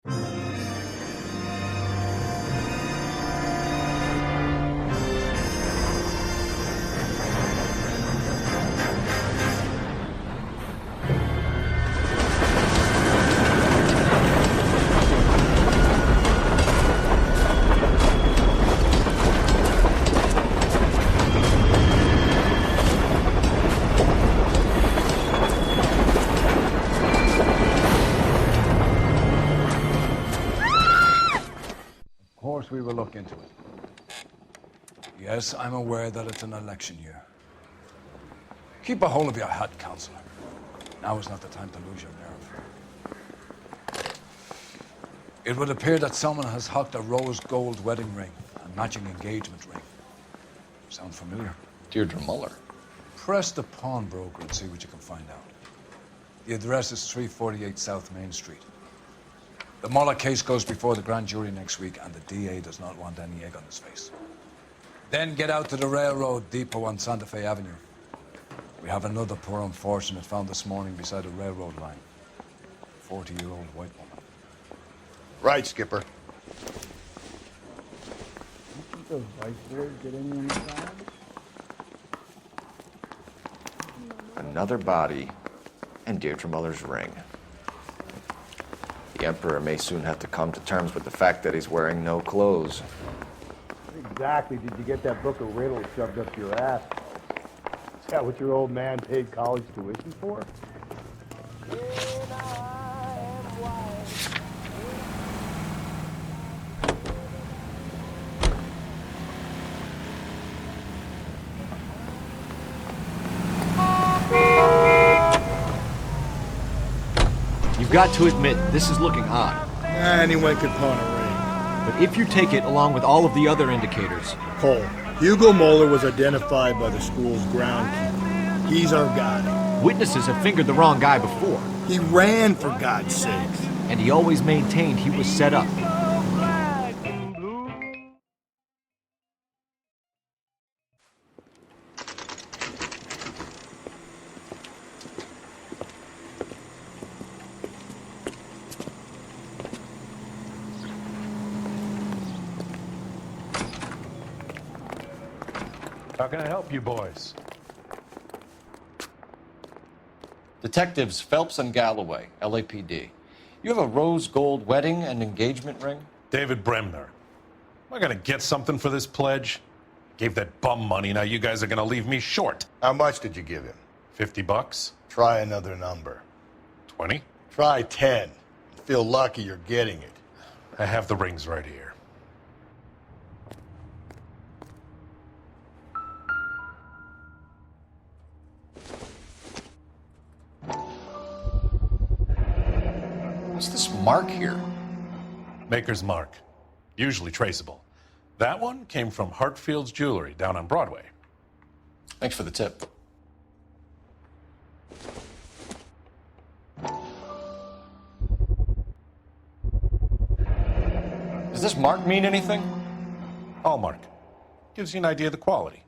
We will look into it. Yes, I'm aware that it's an election year. Keep a hold of your hat, Counselor. Now is not the time to lose your nerve. It would appear that someone has hocked a rose gold wedding ring and matching engagement ring. Sound familiar? Deirdre Muller. Press the pawnbroker and see what you can find out. The address is 348 South Main Street. The Muller case goes before the grand jury next week, and the DA does not want any egg on his face. Then get out to the railroad depot on Santa Fe Avenue. We have another poor unfortunate found this morning beside a railroad line. 40-year-old white woman. Right, Skipper. Think those vice boys get any on the side? Another body and Deirdre Muller's ring. The Emperor may soon have to come to terms with the fact that he's wearing no clothes. Exactly did you get that book of riddles shoved up your ass? Is that what your old man paid college tuition for? You've got to admit, this is looking odd. Anyone could pawn a ring. But if you take it along with all of the other indicators... Cole, Hugo Moeller was identified by the school's groundkeeper. He's our guy. Witnesses have fingered the wrong guy before. He ran, for God's sakes. And he always maintained he was set up. How can I help you boys? Detectives Phelps and Galloway, LAPD. You have a rose gold wedding and engagement ring? David Bremner. Am I gonna get something for this pledge? Gave that bum money, now you guys are gonna leave me short. How much did you give him? $50? Try another number. 20? Try 10. Feel lucky you're getting it. I have the rings right here. What's this mark here? Maker's mark. Usually traceable. That one came from Hartfield's Jewelry down on Broadway. Thanks for the tip. Does this mark mean anything? Hallmark. Gives you an idea of the quality.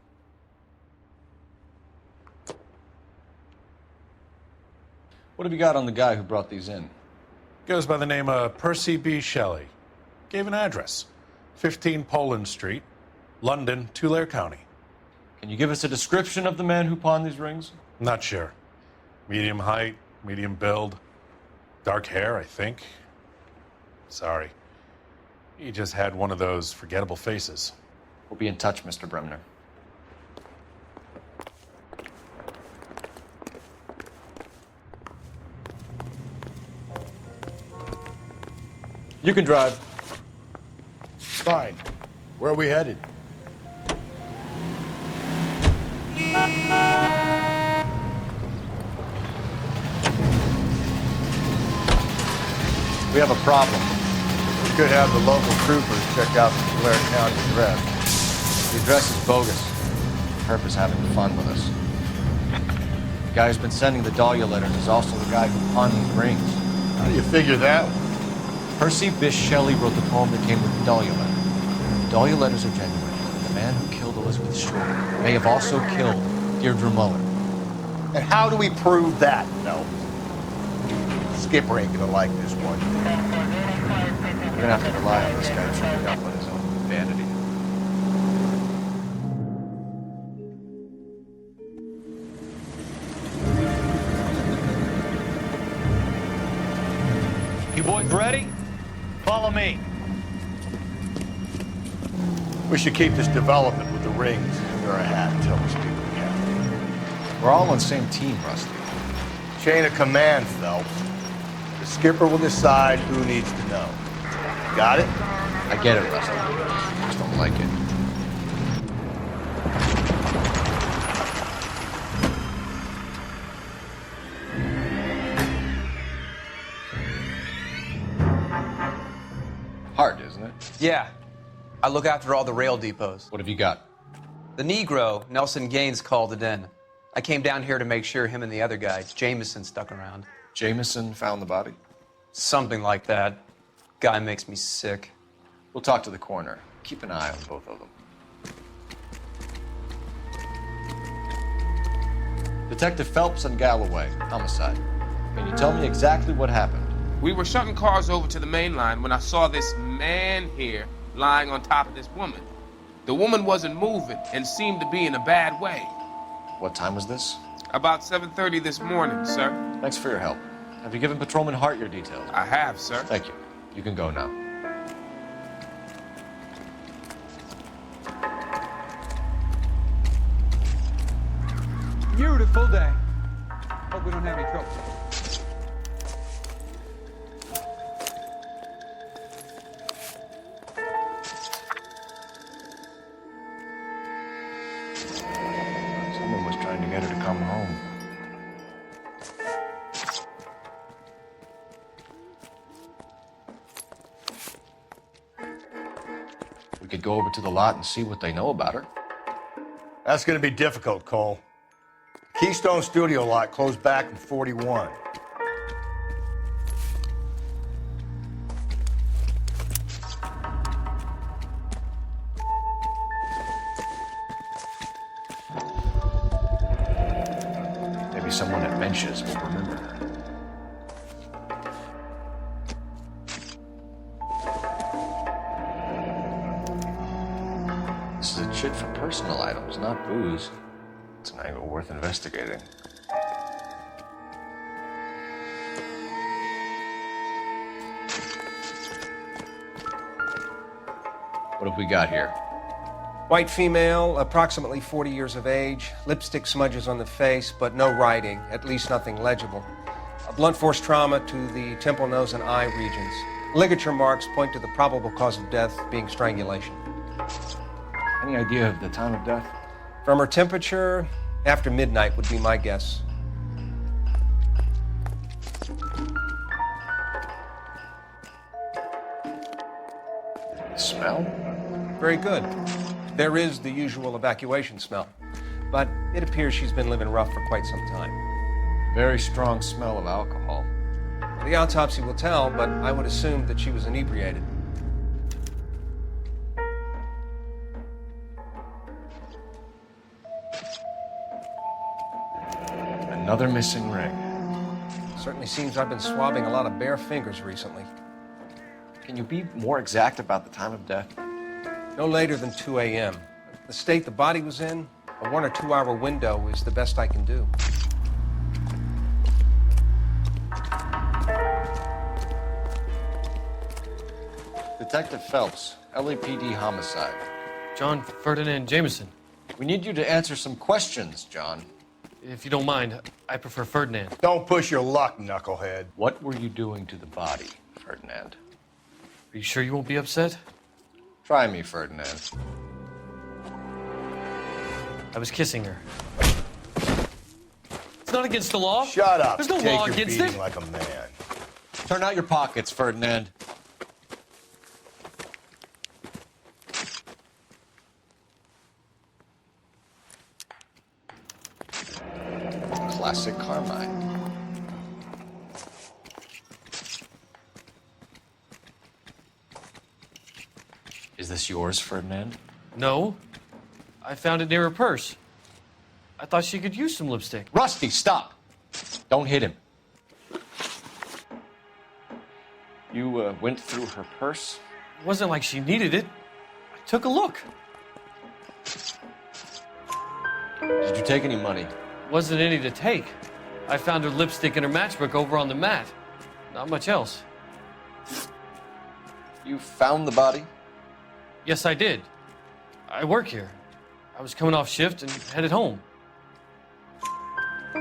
What have you got on the guy who brought these in? Goes by the name of Percy B. Shelley. Gave an address. 15 Poland Street, London, Tulare County. Can you give us a description of the man who pawned these rings? Not sure. Medium height, medium build. Dark hair, I think. Sorry. He just had one of those forgettable faces. We'll be in touch, Mr. Bremner. You can drive. Fine. Where are we headed? We have a problem. We could have the local troopers check out the Tulare County address. The address is bogus. Herb is having fun with us. The guy who's been sending the Dahlia letters is also the guy who pawned these rings. How do you figure that? Percy Bysshe Shelley wrote the poem that came with the Dahlia letter. The Dahlia letters are genuine. The man who killed Elizabeth Shore may have also killed Deirdre Muller. And how do we prove that, no? Skipper ain't gonna like this one. We're gonna have to rely on this guy to check it up on his own vanity. You boys ready? Follow me. We should keep this development with the rings under our hat until we speak again. We're all on the same team, Rusty. Chain of command, Phelps. The skipper will decide who needs to know. Got it? I get it, Rusty. I just don't like it. Hard, isn't it? Yeah. I look after all the rail depots. What have you got? The Negro, Nelson Gaines, called it in. I came down here to make sure him and the other guy, Jameson, stuck around. Jameson found the body? Something like that. Guy makes me sick. We'll talk to the coroner. Keep an eye on both of them. Detective Phelps and Galloway, homicide. Can you tell me exactly what happened? We were shutting cars over to the main line when I saw this man here lying on top of this woman. The woman wasn't moving and seemed to be in a bad way. What time was this? About 7:30 this morning, sir. Thanks for your help. Have you given Patrolman Hart your details? I have, sir. Thank you. You can go now. Beautiful day. Hope we don't have any trouble. Someone was trying to get her to come home. We could go over to the lot and see what they know about her. That's gonna be difficult, Cole. Keystone Studio lot closed back in 41. Maybe someone at Mensch's will remember her. This is a chit for personal items, not booze. It's an angle worth investigating. What have we got here? White female, approximately 40 years of age, lipstick smudges on the face, but no writing, at least nothing legible. A blunt force trauma to the temple, nose, and eye regions. Ligature marks point to the probable cause of death being strangulation. Any idea of the time of death? From her temperature, after midnight would be my guess. The smell? Very good. There is the usual evacuation smell, but it appears she's been living rough for quite some time. Very strong smell of alcohol. The autopsy will tell, but I would assume that she was inebriated. Another missing ring. Certainly seems I've been swabbing a lot of bare fingers recently. Can you be more exact about the time of death? No later than 2 a.m. The state the body was in, a 1 or 2 hour window is the best I can do. Detective Phelps, LAPD homicide. John Ferdinand Jameson. We need you to answer some questions, John. If you don't mind, I prefer Ferdinand. Don't push your luck, knucklehead. What were you doing to the body, Ferdinand? Are you sure you won't be upset? Try me, Ferdinand. I was kissing her. It's not against the law. Shut up. There's no Take law your against beating it. like a man. Turn out your pockets, Ferdinand. Classic Carmine. Is this yours, Ferdinand? No. I found it near her purse. I thought she could use some lipstick. Rusty, stop! Don't hit him. You went through her purse? It wasn't like she needed it. I took a look. Did you take any money? Wasn't any to take. I found her lipstick and her matchbook over on the mat. Not much else. You found the body? Yes, I did. I work here. I was coming off shift and headed home.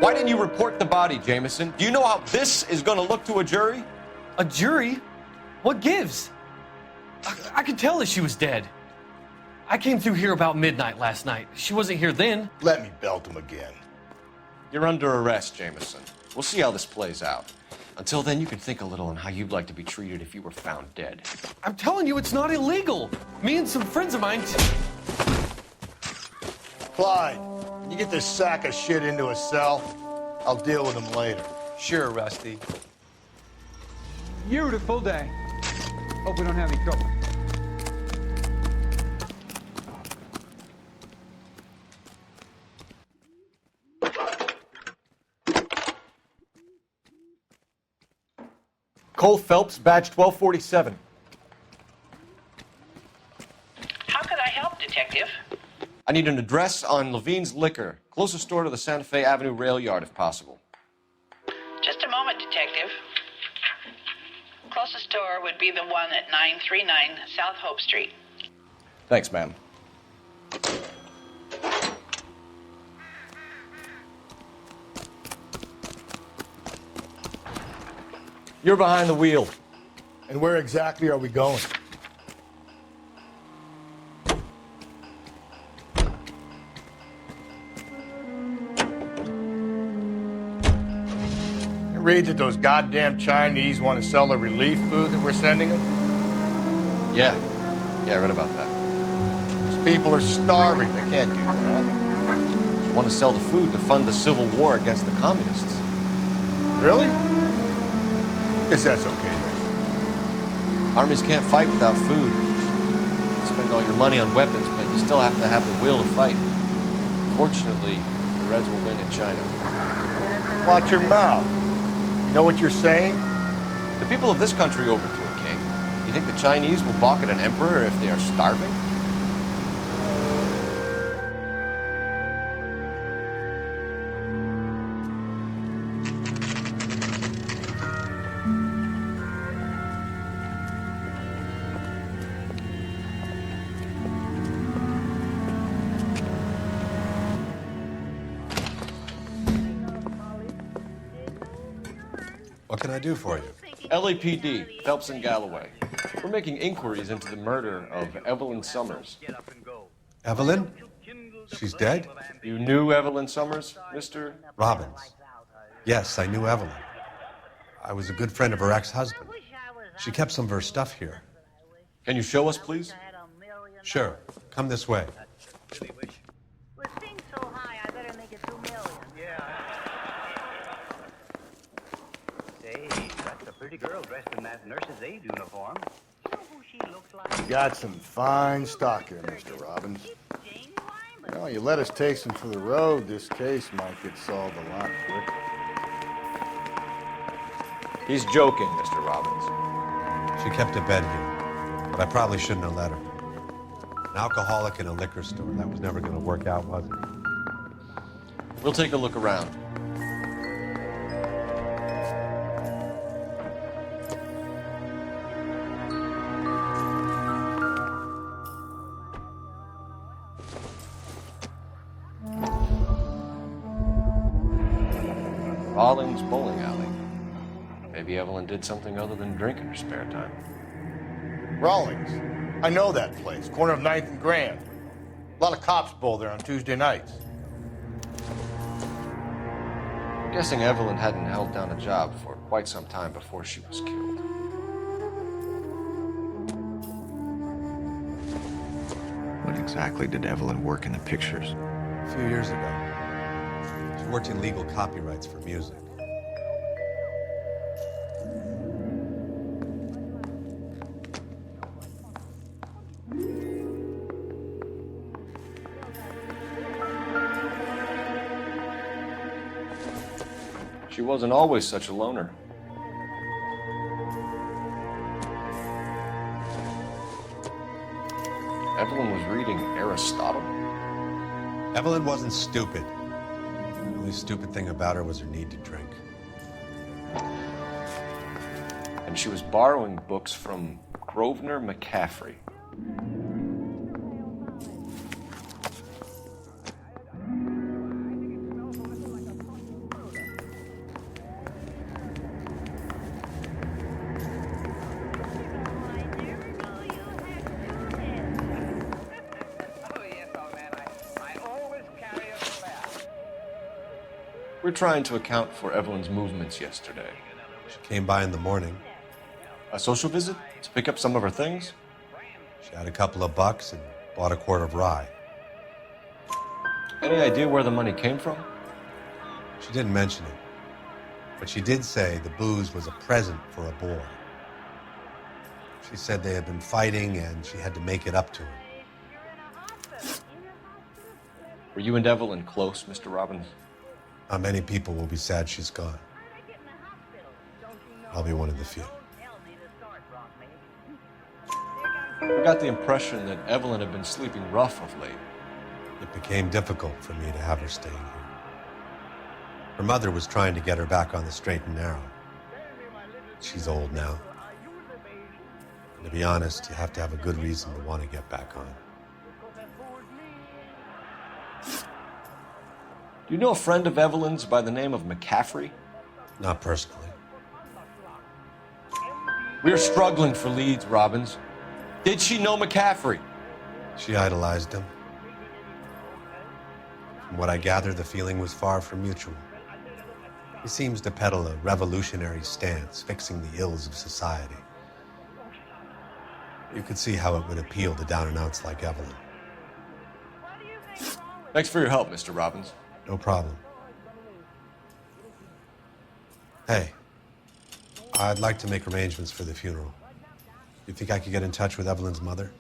Why didn't you report the body, Jameson? Do you know how this is going to look to a jury? A jury? What gives? I could tell that she was dead. I came through here about midnight last night. She wasn't here then. Let me belt him again. You're under arrest, Jameson. We'll see how this plays out. Until then, you can think a little on how you'd like to be treated if you were found dead. I'm telling you, it's not illegal. Me and some friends of mine... Clyde, you get this sack of shit into a cell. I'll deal with him later. Sure, Rusty. Beautiful day. Hope we don't have any trouble. Cole Phelps, badge 1247. How could I help, Detective? I need an address on Levine's Liquor. Closest store to the Santa Fe Avenue rail yard, if possible. Just a moment, Detective. Closest store would be the one at 939 South Hope Street. Thanks, ma'am. You're behind the wheel. And where exactly are we going? It reads that those goddamn Chinese want to sell the relief food that we're sending them? Yeah, I read about that. These people are starving. They can't do that. They want to sell the food to fund the civil war against the communists. Really? Guess that's okay then. Armies can't fight without food. You spend all your money on weapons, but you still have to have the will to fight. Fortunately, the Reds will win in China. Watch your mouth. You know what you're saying? The people of this country overthrew a king. You think the Chinese will balk at an emperor if they are starving? What can I do for you? LAPD, Phelps and Galloway. We're making inquiries into the murder of Evelyn Summers. Evelyn? She's dead? You knew Evelyn Summers, Mr. Robbins. Yes, I knew Evelyn. I was a good friend of her ex-husband. She kept some of her stuff here. Can you show us, please? Sure. Come this way. Pretty girl dressed in that nurse's aide uniform. You know who she looks like? You got some fine stock here, Mr. Robbins. You know, you let us take some for the road, this case might get solved a lot quicker. He's joking, Mr. Robbins. She kept a bed here, but I probably shouldn't have let her. An alcoholic in a liquor store. That was never going to work out, was it? We'll take a look around. Rollins Bowling Alley. Maybe Evelyn did something other than drink in her spare time. Rawlings. I know that place. Corner of 9th and Grand. A lot of cops bowl there on Tuesday nights. I'm guessing Evelyn hadn't held down a job for quite some time before she was killed. When exactly did Evelyn work in the pictures? A few years ago. She worked in legal copyrights for music. She wasn't always such a loner. Evelyn was reading Aristotle? Evelyn wasn't stupid. The only stupid thing about her was her need to drink. And she was borrowing books from Grosvenor McCaffrey. We're trying to account for Evelyn's movements yesterday. She came by in the morning. A social visit to pick up some of her things? She had a couple of bucks and bought a quart of rye. Any idea where the money came from? She didn't mention it, but she did say the booze was a present for a boy. She said they had been fighting and she had to make it up to him. Were you and Evelyn close, Mr. Robbins? Not many people will be sad she's gone. I'll be one of the few. I got the impression that Evelyn had been sleeping rough of late. It became difficult for me to have her staying here. Her mother was trying to get her back on the straight and narrow. She's old now. And to be honest, you have to have a good reason to want to get back on. Do you know a friend of Evelyn's by the name of McCaffrey? Not personally. We're struggling for leads, Robbins. Did she know McCaffrey? She idolized him. From what I gather, the feeling was far from mutual. He seems to peddle a revolutionary stance, fixing the ills of society. You could see how it would appeal to down-and-outs like Evelyn. Thanks for your help, Mr. Robbins. No problem. Hey, I'd like to make arrangements for the funeral. You think I could get in touch with Evelyn's mother?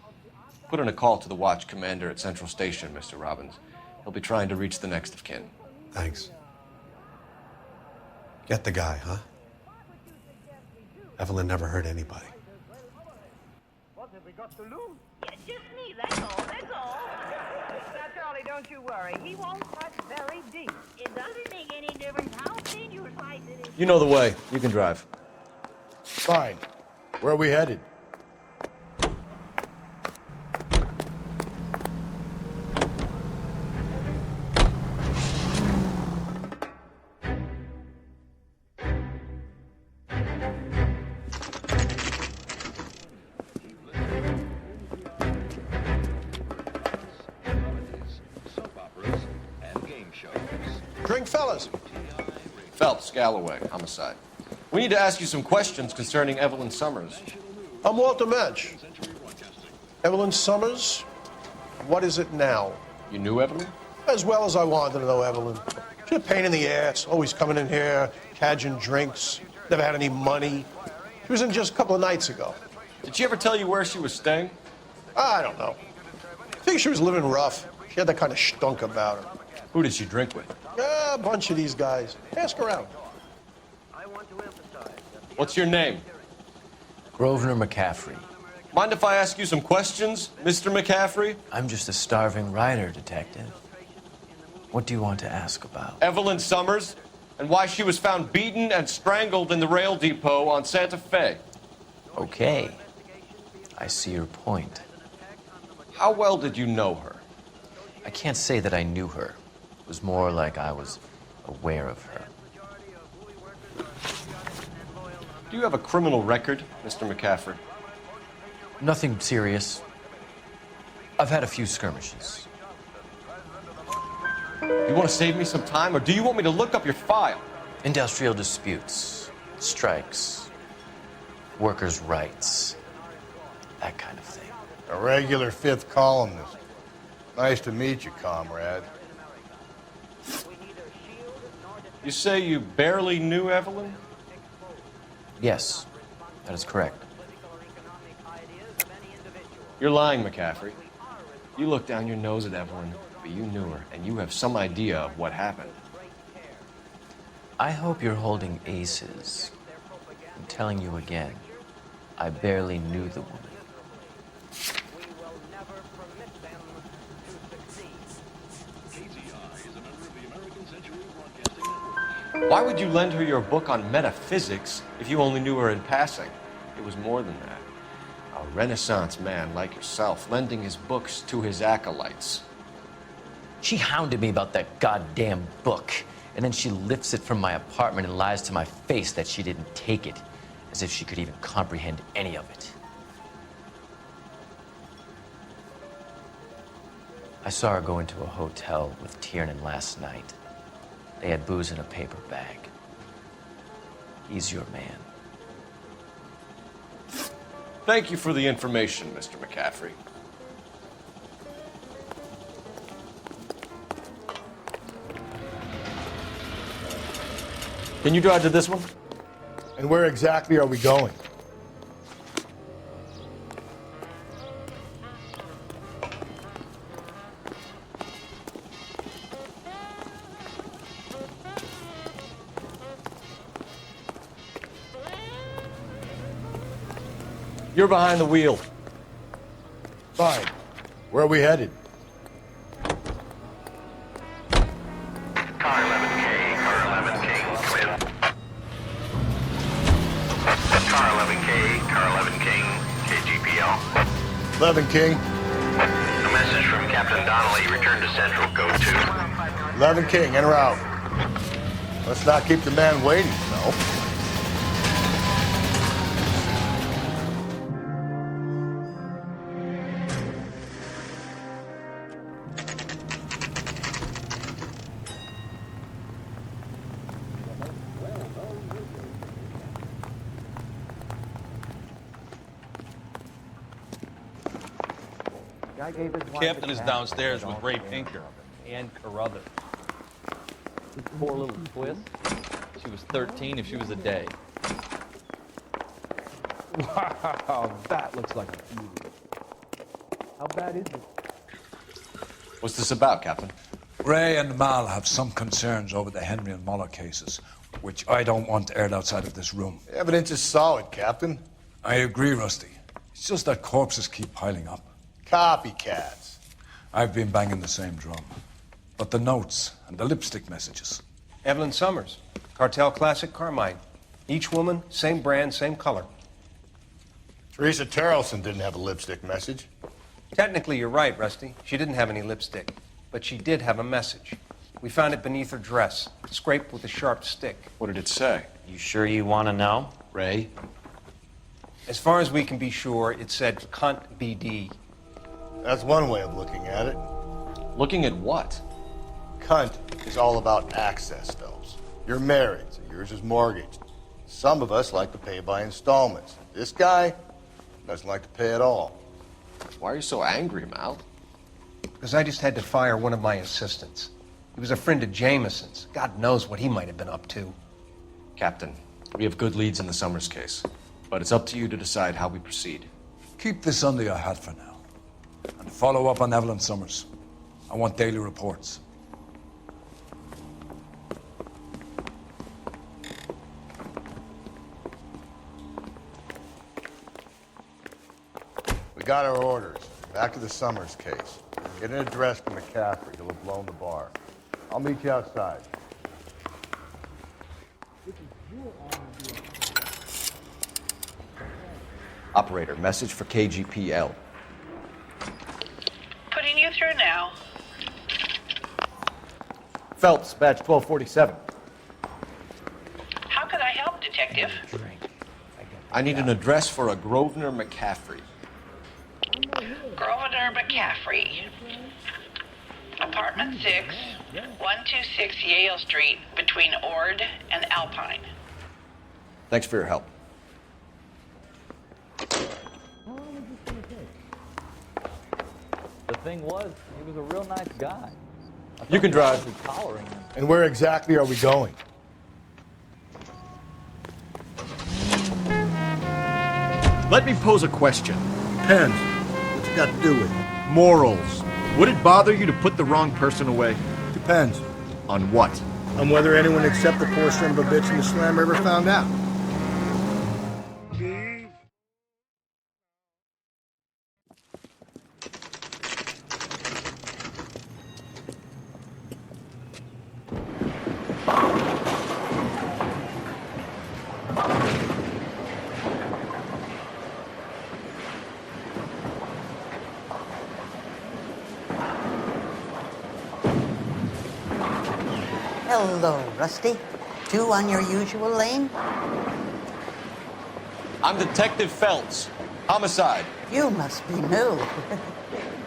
Put in a call to the watch commander at Central Station, Mr. Robbins. He'll be trying to reach the next of kin. Thanks. Get the guy, huh? Evelyn never hurt anybody. What have we got to lose? Yeah, just me, that's all, that's all. Now, Charlie, don't you worry. He won't cut very deep. It doesn't make any difference how thin your slice it is. You know the way. You can drive. Fine. Where are we headed? Drink, fellas. Phelps, Galloway, homicide. We need to ask you some questions concerning Evelyn Summers. I'm Walter Mensch. Evelyn Summers, what is it now? You knew Evelyn? As well as I wanted to know Evelyn. She's a pain in the ass, always coming in here, cadging drinks, never had any money. She was in just a couple of nights ago. Did she ever tell you where she was staying? I don't know. I think she was living rough. She had that kind of stunk about her. Who did she drink with? A bunch of these guys. Ask around. What's your name? Grosvenor McCaffrey. Mind if I ask you some questions, Mr. McCaffrey? I'm just a starving writer, Detective. What do you want to ask about? Evelyn Summers, and why she was found beaten and strangled in the rail depot on Santa Fe. Okay. I see your point. How well did you know her? I can't say that I knew her. It was more like I was aware of her. Do you have a criminal record, Mr. McCaffrey? Nothing serious. I've had a few skirmishes. You want to save me some time, or do you want me to look up your file? Industrial disputes, strikes, workers' rights, that kind of thing. A regular fifth columnist. Nice to meet you, comrade. You say you barely knew Evelyn? Yes, that is correct. You're lying, McCaffrey. You look down your nose at Evelyn, but you knew her, and you have some idea of what happened. I hope you're holding aces. I'm telling you again, I barely knew the woman. Why would you lend her your book on metaphysics if you only knew her in passing? It was more than that. A Renaissance man like yourself, lending his books to his acolytes. She hounded me about that goddamn book, and then she lifts it from my apartment and lies to my face that she didn't take it, as if she could even comprehend any of it. I saw her go into a hotel with Tiernan last night. They had booze in a paper bag. He's your man. Thank you for the information, Mr. McCaffrey. Can you drive to this one? And where exactly are we going? You're behind the wheel. Fine. Where are we headed? Car 11K, car 11K, clear. Car 11K, car 11K, KGPL. 11 King. A message from Captain Donnelly. Return to Central, code 2. 11 King, en route. Let's not keep the man waiting, no. Captain is downstairs with Ray Pinker and Carruthers. This poor little twist. She was 13 if she was a day. Wow, that looks like a beauty. How bad is it? What's this about, Captain? Ray and Mal have some concerns over the Henry and Muller cases, which I don't want aired outside of this room. The evidence is solid, Captain. I agree, Rusty. It's just that corpses keep piling up. Copycats. I've been banging the same drum. But the notes and the lipstick messages. Evelyn Summers, Cartel Classic Carmine. Each woman, same brand, same color. Teresa Terrelson didn't have a lipstick message. Technically, you're right, Rusty. She didn't have any lipstick, but she did have a message. We found it beneath her dress, scraped with a sharp stick. What did it say? You sure you want to know? Ray? As far as we can be sure, it said cunt BD. That's one way of looking at it. Looking at what? Cunt is all about access, Phelps. You're married, so yours is mortgaged. Some of us like to pay by installments. This guy doesn't like to pay at all. Why are you so angry, Mal? Because I just had to fire one of my assistants. He was a friend of Jameson's. God knows what he might have been up to. Captain, we have good leads in the Summers case, but it's up to you to decide how we proceed. Keep this under your hat for now. And follow up on Evelyn Summers. I want daily reports. We got our orders. Back to the Summers case. Get an address from McCaffrey. He'll have blown the bar. I'll meet you outside. Operator, message for KGPL. Putting you through now. Phelps, badge 1247. How could I help, Detective? I need an address for a Grosvenor McCaffrey. Grosvenor McCaffrey. Apartment 6, 126 Yale Street, between Ord and Alpine. Thanks for your help. The thing was, he was a real nice guy. You can drive. Collaring him. And where exactly are we going? Let me pose a question. Depends. What's it got to do with it? Morals. Would it bother you to put the wrong person away? Depends. On what? On whether anyone except the poor son of a bitch in the slam ever found out. Hello, Rusty. Two on your usual lane? I'm Detective Phelps. Homicide. You must be new.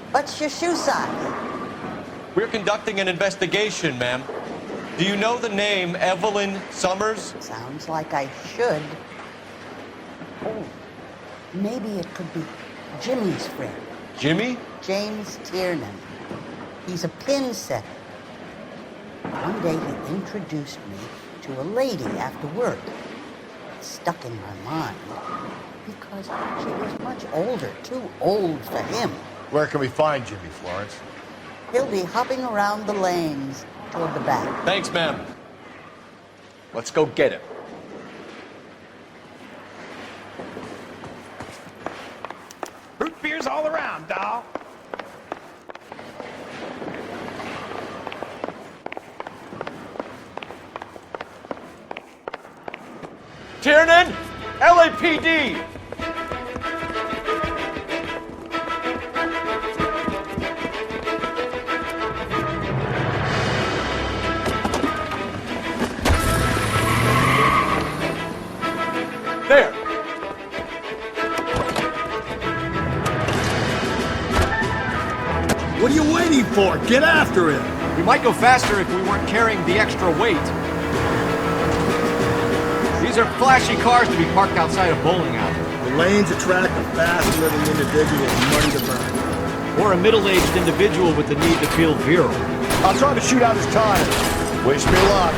What's your shoe size? We're conducting an investigation, ma'am. Do you know the name Evelyn Summers? Sounds like I should. Oh, maybe it could be Jimmy's friend. Jimmy? James Tiernan. He's a pin setter. One day he introduced me to a lady after work. It stuck in my mind because she was much older, too old for him. Where can we find Jimmy, Florence? He'll be hopping around the lanes toward the back. Thanks, ma'am. Let's go get him. Root beers all around, doll. Tiernan! LAPD! There! What are you waiting for? Get after him! We might go faster if we weren't carrying the extra weight. These are flashy cars to be parked outside a bowling alley. The lanes attract a fast-living individual with money to burn. Or a middle-aged individual with the need to feel virile. I'll try to shoot out his tires. Wish me luck.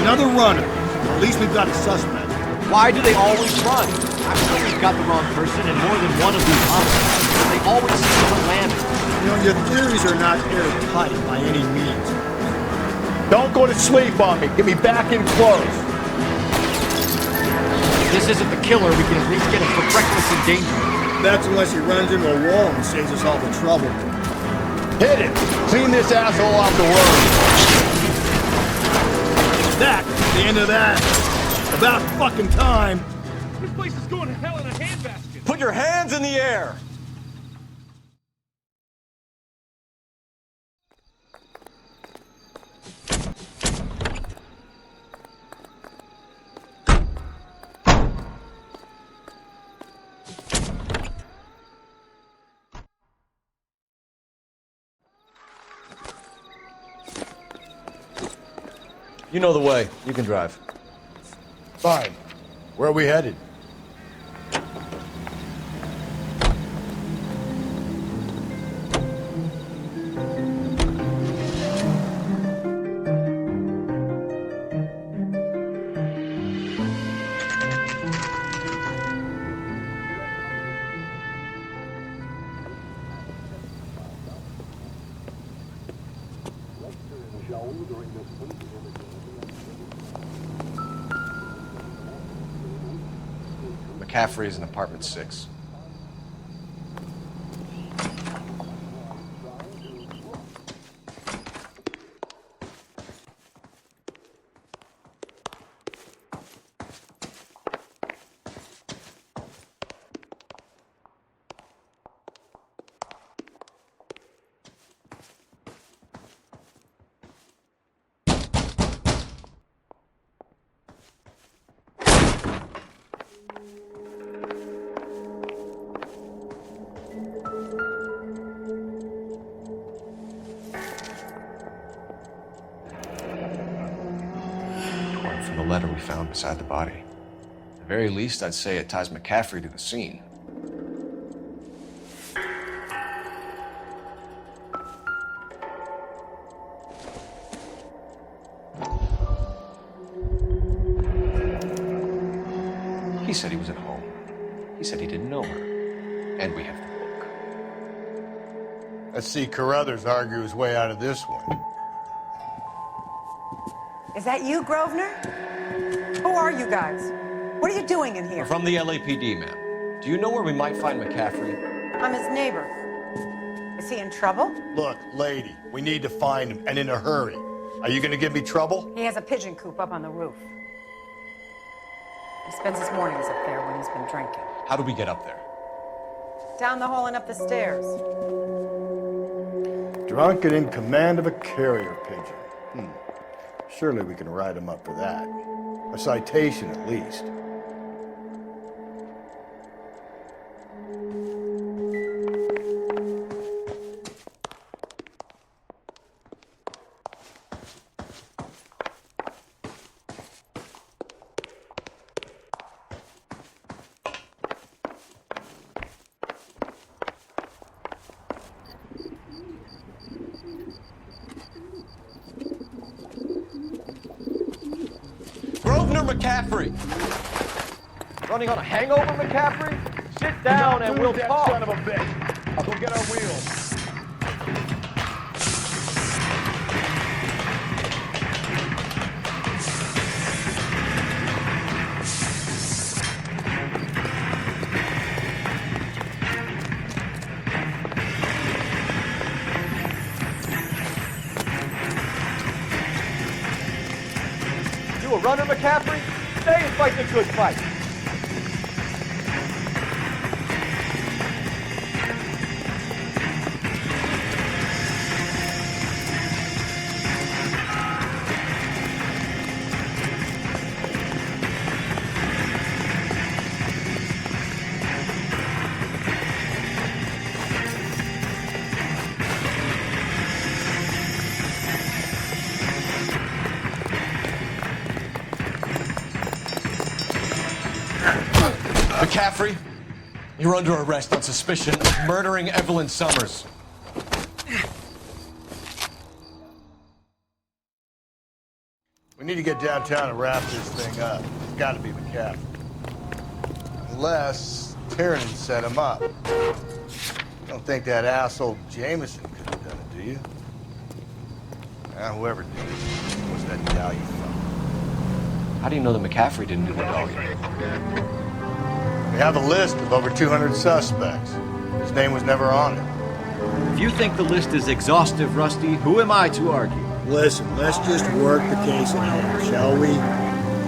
Another runner. At least we've got a suspect. Why do they always run? I'm sure we've got the wrong person in more than one of these homicides. They always seem to land it. You know, your theories are not airtight by any means. Don't go to sleep on me. Get me back in close. If this isn't the killer, we can at least get him for reckless endangerment. That's unless he runs into a wall and saves us all the trouble. Hit it! Clean this asshole off the road. That's the end of that. About fucking time. This place is going to hell in a handbasket. Put your hands in the air! You know the way. You can drive. Fine. Where are we headed? McCaffrey is in apartment 6. From the letter we found beside the body. At the very least, I'd say it ties McCaffrey to the scene. He said he was at home. He said he didn't know her. And we have the book. Let's see Carruthers argue his way out of this one. Is that you, Grosvenor? Who are you guys? What are you doing in here? We're from the LAPD, ma'am. Do you know where we might find McCaffrey? I'm his neighbor. Is he in trouble? Look, lady, we need to find him, and in a hurry. Are you going to give me trouble? He has a pigeon coop up on the roof. He spends his mornings up there when he's been drinking. How do we get up there? Down the hall and up the stairs. Drunk and in command of a carrier pigeon. Surely we can write him up for that. A citation at least. Grosvenor McCaffrey! Running on a hangover, McCaffrey? Sit down and we'll talk. Son of a bitch. I'll go get our wheels. You a runner, McCaffrey? Stay and fight the good fight. McCaffrey, you're under arrest on suspicion of murdering Evelyn Summers. We need to get downtown and wrap this thing up. It's got to be McCaffrey. Unless Tiernan set him up. You don't think that asshole Jameson could have done it, do you? Whoever did it was that Dahlia fellow. How do you know that McCaffrey didn't do the Dahlia? We have a list of over 200 suspects. His name was never on it. If you think the list is exhaustive, Rusty, who am I to argue? Listen, let's just work the case out, shall we?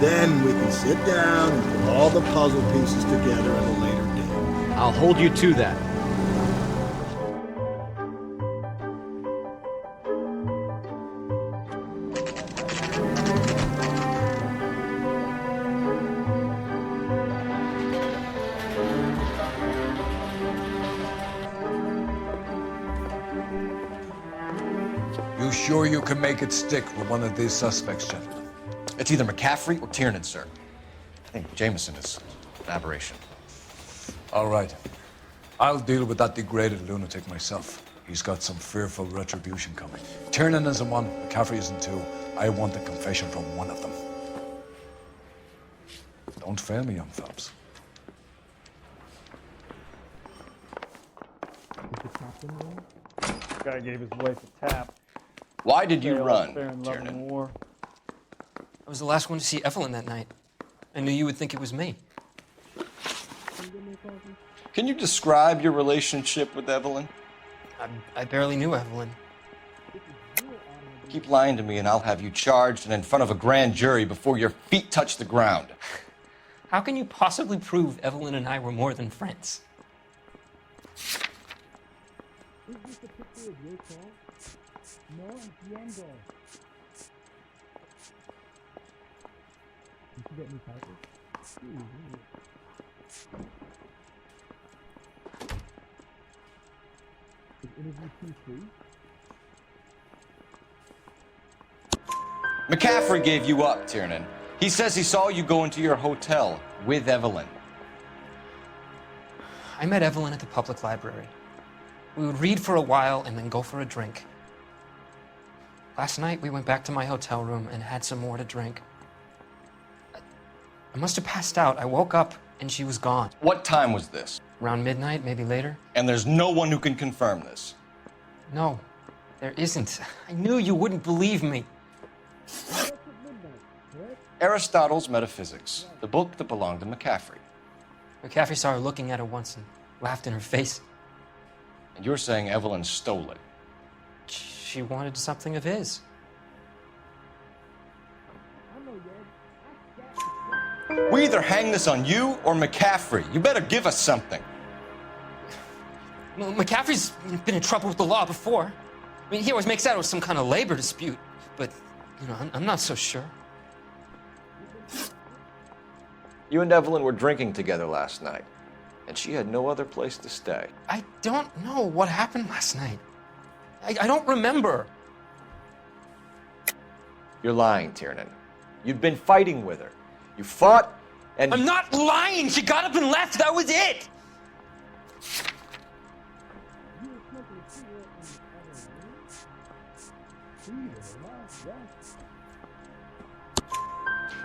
Then we can sit down and put all the puzzle pieces together at a later date. I'll hold you to that. You sure you can make it stick with one of these suspects, gentlemen? It's either McCaffrey or Tiernan, sir. I think Jameson is an aberration. All right. I'll deal with that degraded lunatic myself. He's got some fearful retribution coming. Tiernan isn't one, McCaffrey isn't two. I want a confession from one of them. Don't fail me, young Phelps. Guy gave his wife a tap. Why did you Stay all run, fair in love and Tiernan? war. I was the last one to see Evelyn that night. I knew you would think it was me. Can you describe your relationship with Evelyn? I barely knew Evelyn. Keep lying to me and I'll have you charged and in front of a grand jury before your feet touch the ground. How can you possibly prove Evelyn and I were more than friends? McCaffrey gave you up, Tiernan. He says he saw you go into your hotel with Evelyn. I met Evelyn at the public library. We would read for a while and then go for a drink. Last night, we went back to my hotel room and had some more to drink. I must have passed out. I woke up and she was gone. What time was this? Around midnight, maybe later. And there's no one who can confirm this. No, there isn't. I knew you wouldn't believe me. Aristotle's Metaphysics, the book that belonged to McCaffrey. McCaffrey saw her looking at it once and laughed in her face. And you're saying Evelyn stole it? She wanted something of his. We either hang this on you or McCaffrey. You better give us something. Well, McCaffrey's been in trouble with the law before. I mean, he always makes out it was some kind of labor dispute, but You know, I'm not so sure. You and Evelyn were drinking together last night, and she had no other place to stay. I don't know what happened last night. I don't remember. You're lying, Tiernan. You'd been fighting with her. You fought, and... I'm not lying! She got up and left, that was it!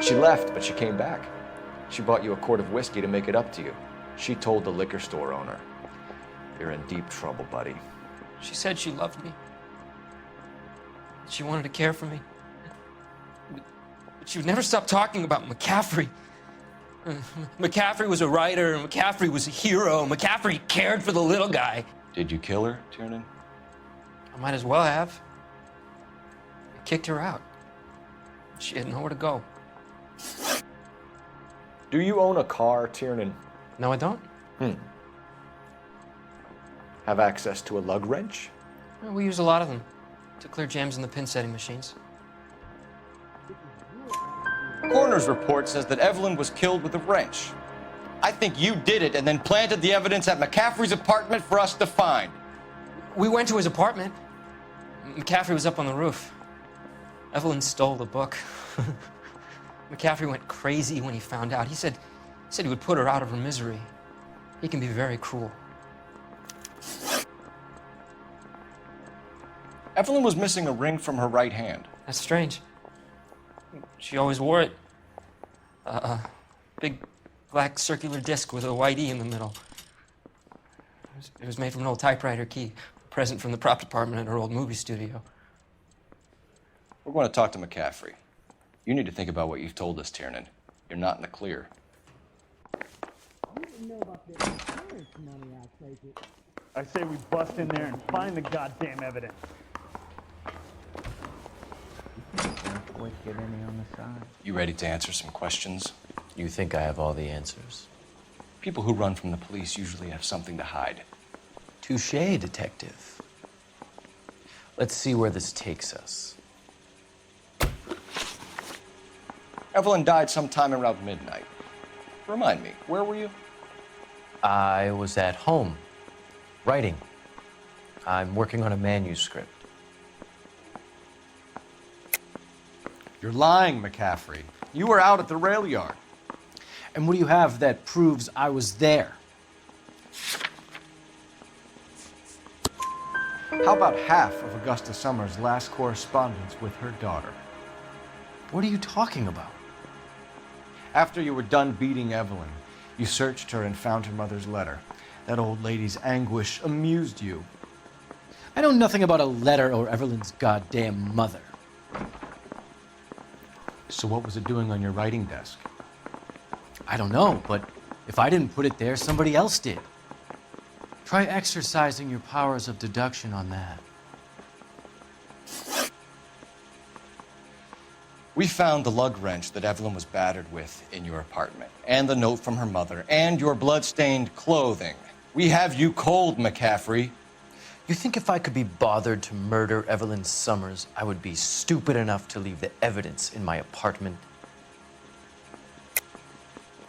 She left, but she came back. She bought you a quart of whiskey to make it up to you. She told the liquor store owner. You're in deep trouble, buddy. She said she loved me. She wanted to care for me. But she would never stop talking about McCaffrey. McCaffrey was a writer, McCaffrey was a hero, McCaffrey cared for the little guy. Did you kill her, Tiernan? I might as well have. I kicked her out. She had nowhere to go. Do you own a car, Tiernan? No, I don't. Have access to a lug wrench? Well, we use a lot of them to clear jams in the pin setting machines. Coroner's report says that Evelyn was killed with a wrench. I think you did it and then planted the evidence at McCaffrey's apartment for us to find. We went to his apartment. McCaffrey was up on the roof. Evelyn stole the book. McCaffrey went crazy when he found out. He said he would put her out of her misery. He can be very cruel. Evelyn was missing a ring from her right hand. That's strange. She always wore it. Big black circular disc with a white E in the middle. It was made from an old typewriter key, a present from the prop department at her old movie studio. We're going to talk to McCaffrey. You need to think about what you've told us, Tiernan. You're not in the clear. I say we bust in there and find the goddamn evidence. You ready to answer some questions? You think I have all the answers? People who run from the police usually have something to hide. Touché, detective. Let's see where this takes us. Evelyn died sometime around midnight. Remind me, where were you? I was at home, writing. I'm working on a manuscript. You're lying, McCaffrey. You were out at the rail yard. And what do you have that proves I was there? How about half of Augusta Summers' last correspondence with her daughter? What are you talking about? After you were done beating Evelyn, you searched her and found her mother's letter. That old lady's anguish amused you. I know nothing about a letter or Evelyn's goddamn mother. So what was it doing on your writing desk? I don't know, but if I didn't put it there, somebody else did. Try exercising your powers of deduction on that. We found the lug wrench that Evelyn was battered with in your apartment, and the note from her mother, and your blood-stained clothing. We have you cold, McCaffrey. You think if I could be bothered to murder Evelyn Summers, I would be stupid enough to leave the evidence in my apartment?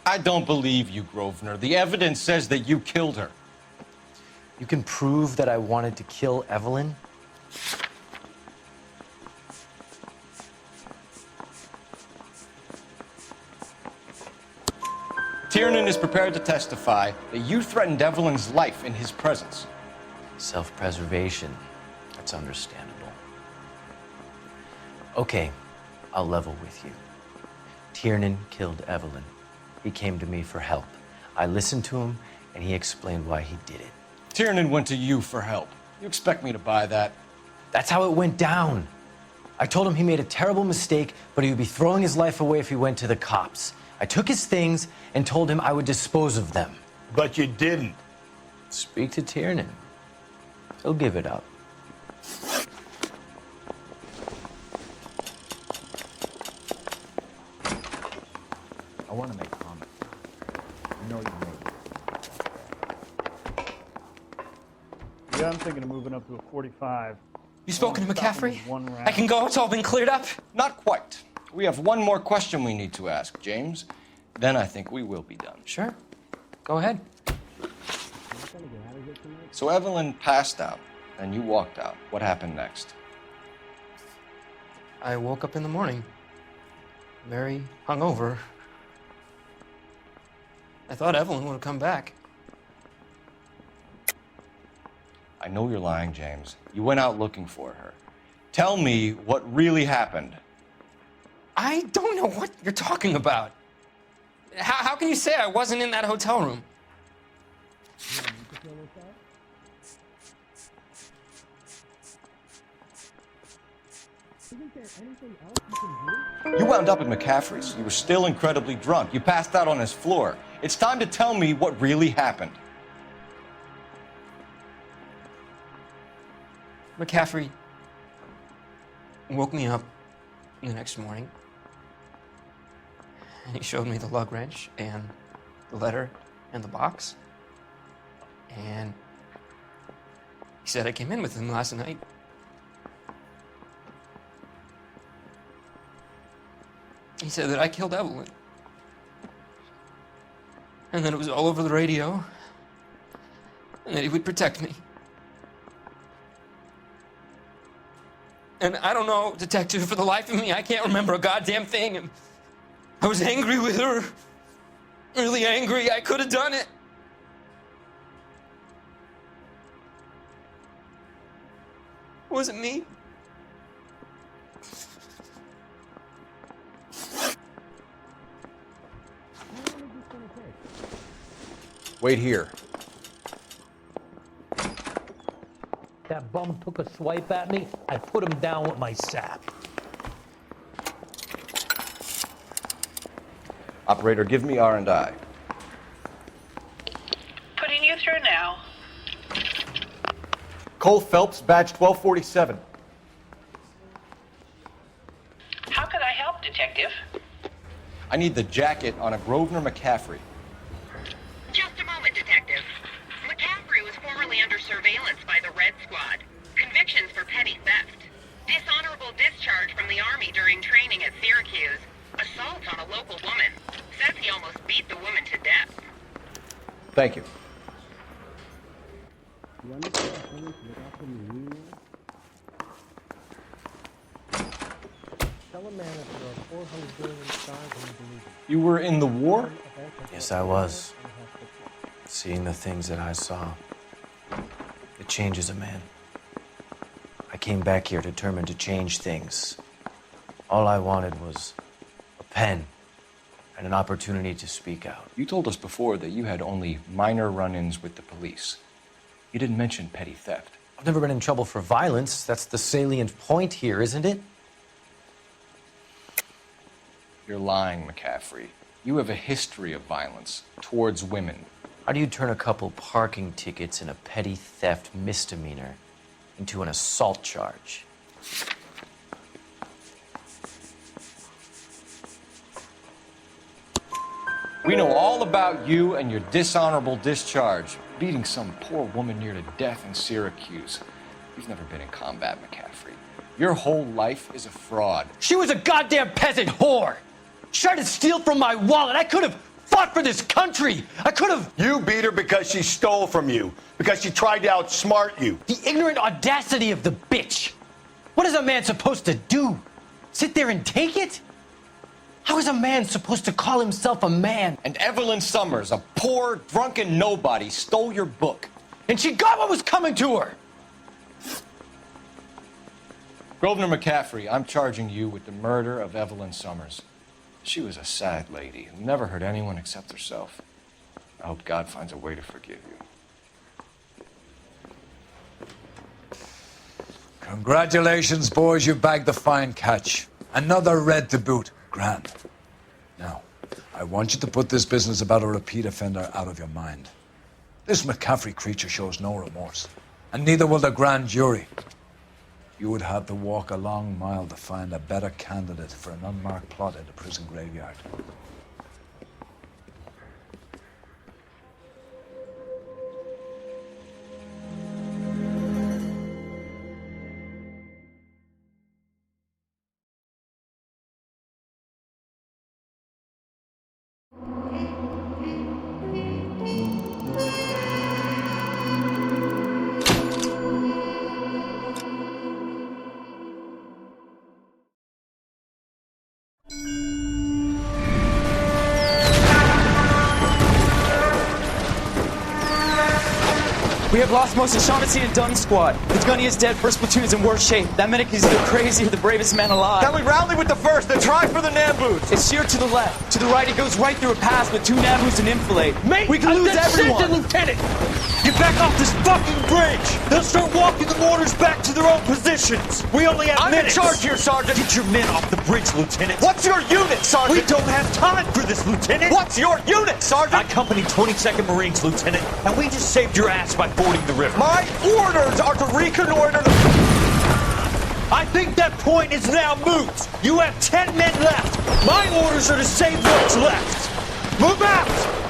I don't believe you, Grosvenor. The evidence says that you killed her. You can prove that I wanted to kill Evelyn? Tiernan is prepared to testify that you threatened Evelyn's life in his presence. Self-preservation. That's understandable. Okay, I'll level with you. Tiernan killed Evelyn. He came to me for help. I listened to him, and he explained why he did it. Tiernan went to you for help. You expect me to buy that? That's how it went down. I told him he made a terrible mistake, but he would be throwing his life away if he went to the cops. I took his things and told him I would dispose of them. But you didn't. Speak to Tiernan. He'll give it up. I want to make comments. I know you may. Yeah, I'm thinking of moving up to a 45. You spoken to McCaffrey? I can go, it's all been cleared up? Not quite. We have one more question we need to ask, James. Then I think we will be done. Sure. Go ahead. So Evelyn passed out, and you walked out. What happened next? I woke up in the morning, very hungover. I thought Evelyn would have come back. I know you're lying, James. You went out looking for her. Tell me what really happened. I don't know what you're talking about. How can you say I wasn't in that hotel room? You wound up at McCaffrey's. You were still incredibly drunk. You passed out on his floor. It's time to tell me what really happened. McCaffrey woke me up the next morning, and he showed me the lug wrench and the letter and the box. And he said I came in with him last night. He said that I killed Evelyn. And that it was all over the radio. And that he would protect me. And I don't know, detective, for the life of me, I can't remember a goddamn thing. And I was angry with her. Really angry. I could have done it. Was it me? Wait here. That bum took a swipe at me, I put him down with my sap. Operator, give me R&I. Putting you through now. Cole Phelps, badge 1247. How could I help, detective? I need the jacket on a Grosvenor McCaffrey. Just a moment, detective. McCaffrey was formerly under surveillance by the Red Squad. Convictions for petty theft. Dishonorable discharge from the Army during training at Syracuse. Assault on a local woman. Says he almost beat the woman to death. Thank you. You were in the war? Yes, I was. Seeing the things that I saw, it changes a man. I came back here determined to change things. All I wanted was a pen and an opportunity to speak out. You told us before that you had only minor run-ins with the police. You didn't mention petty theft. I've never been in trouble for violence. That's the salient point here, isn't it? You're lying, McCaffrey. You have a history of violence towards women. How do you turn a couple parking tickets and a petty theft misdemeanor into an assault charge? We know all about you and your dishonorable discharge, beating some poor woman near to death in Syracuse. You've never been in combat, McCaffrey. Your whole life is a fraud. She was a goddamn peasant whore! She tried to steal from my wallet. I could have fought for this country. I could have. You beat her because she stole from you, because she tried to outsmart you. The ignorant audacity of the bitch. What is a man supposed to do? Sit there and take it? How is a man supposed to call himself a man? And Evelyn Summers, a poor, drunken nobody, stole your book. And she got what was coming to her. Grosvenor McCaffrey, I'm charging you with the murder of Evelyn Summers. She was a sad lady who never hurt anyone except herself. I hope God finds a way to forgive you. Congratulations, boys. You bagged the fine catch. Another red to boot. Grand. Now, I want you to put this business about a repeat offender out of your mind. This McCaffrey creature shows no remorse, and neither will the grand jury. You would have to walk a long mile to find a better candidate for an unmarked plot in the prison graveyard. We have lost most of Shaughnessy and Dunn's squad. The gunny is dead, first platoon is in worse shape. That medic is either crazy or the bravest man alive. Then we rally with the first and try for the Nambus. It's sheer to the left. To the right, it goes right through a pass with 2 Nambus and enfilade. Mate, we can lose everyone. Lieutenant! Get back off this fucking bridge! They'll start walking the mortars back to their own positions! We only have minutes! I'm in charge here, Sergeant! Get your men off the bridge, Lieutenant! What's your unit, Sergeant? We don't have time for this, Lieutenant! What's your unit, Sergeant? I company 22nd Marines, Lieutenant, and we just saved your ass by fording the river. My orders are to reconnoiter the... I think that point is now moot! You have 10 men left! My orders are to save what's left! Move out!